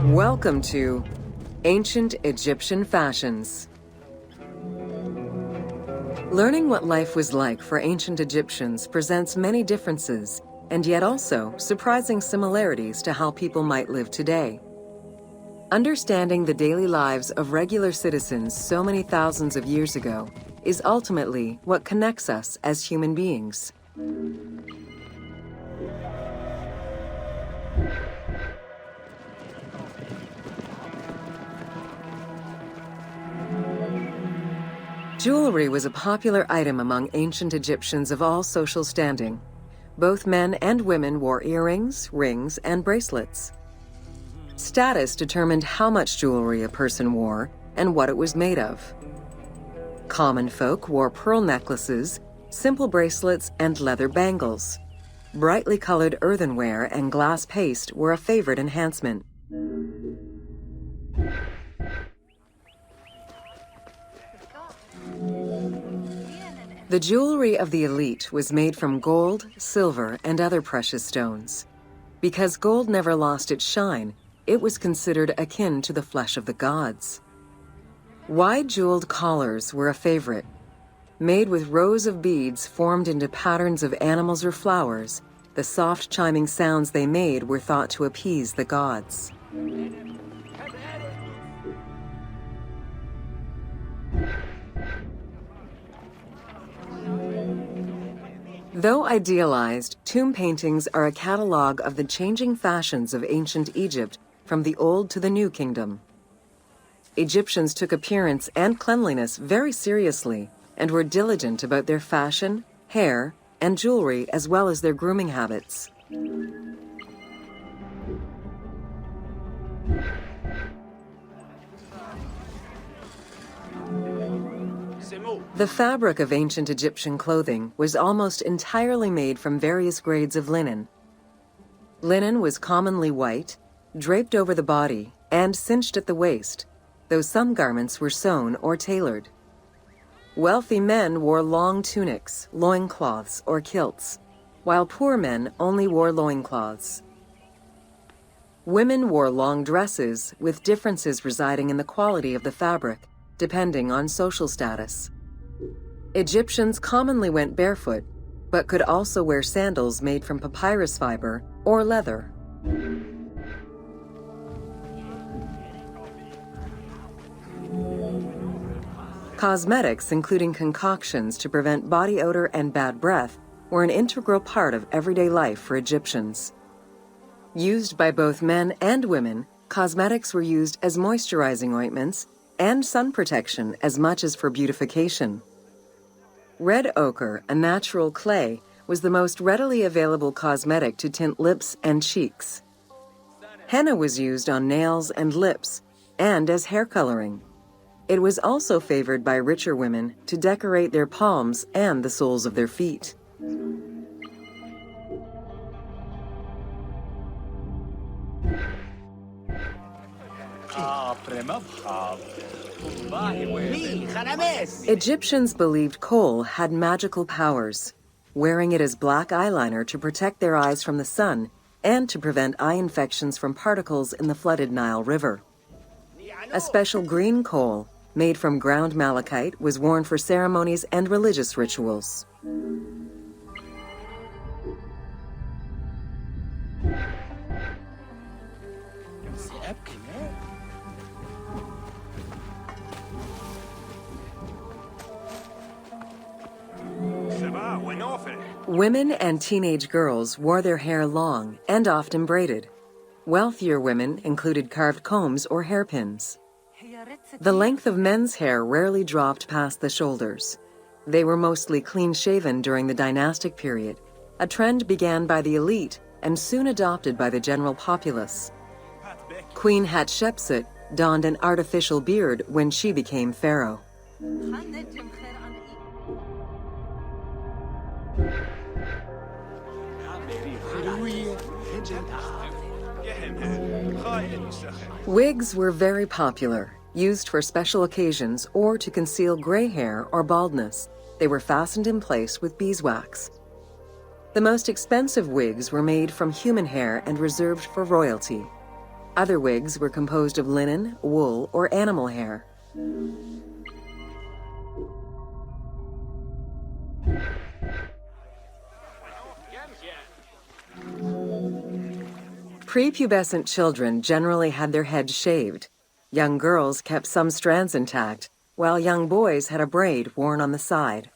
Welcome to Ancient Egyptian Fashions. Learning what life was like for ancient Egyptians presents many differences, and yet also surprising similarities to how people might live today. Understanding the daily lives of regular citizens so many thousands of years ago is ultimately what connects us as human beings. Jewelry was a popular item among ancient Egyptians of all social standing. Both men and women wore earrings, rings, and bracelets. Status determined how much jewelry a person wore and what it was made of. Common folk wore pearl necklaces, simple bracelets, and leather bangles. Brightly colored earthenware and glass paste were a favorite enhancement. The jewelry of the elite was made from gold, silver, and other precious stones. Because gold never lost its shine, it was considered akin to the flesh of the gods. Wide jeweled collars were a favorite. Made with rows of beads formed into patterns of animals or flowers, the soft chiming sounds they made were thought to appease the gods. Though idealized, tomb paintings are a catalog of the changing fashions of ancient Egypt from the Old to the New Kingdom. Egyptians took appearance and cleanliness very seriously and were diligent about their fashion, hair, and jewelry as well as their grooming habits. The fabric of ancient Egyptian clothing was almost entirely made from various grades of linen. Linen was commonly white, draped over the body, and cinched at the waist, though some garments were sewn or tailored. Wealthy men wore long tunics, loincloths, or kilts, while poor men only wore loincloths. Women wore long dresses, with differences residing in the quality of the fabric, depending on social status. Egyptians commonly went barefoot, but could also wear sandals made from papyrus fiber or leather. Cosmetics, including concoctions to prevent body odor and bad breath, were an integral part of everyday life for Egyptians. Used by both men and women, cosmetics were used as moisturizing ointments and sun protection as much as for beautification. Red ochre, a natural clay, was the most readily available cosmetic to tint lips and cheeks. Henna was used on nails and lips, and as hair coloring. It was also favored by richer women to decorate their palms and the soles of their feet. Egyptians believed kohl had magical powers, wearing it as black eyeliner to protect their eyes from the sun and to prevent eye infections from particles in the flooded Nile River. A special green kohl, made from ground malachite, was worn for ceremonies and religious rituals. Women and teenage girls wore their hair long and often braided. Wealthier women included carved combs or hairpins. The length of men's hair rarely dropped past the shoulders. They were mostly clean-shaven during the dynastic period, a trend began by the elite and soon adopted by the general populace. Queen Hatshepsut donned an artificial beard when she became pharaoh. Wigs were very popular, Used for special occasions or to conceal gray hair or baldness, they were fastened in place with beeswax. The most expensive wigs were made from human hair and reserved for royalty. Other wigs were composed of linen, wool, or animal hair. Prepubescent children generally had their heads shaved. Young girls kept some strands intact, while young boys had a braid worn on the side.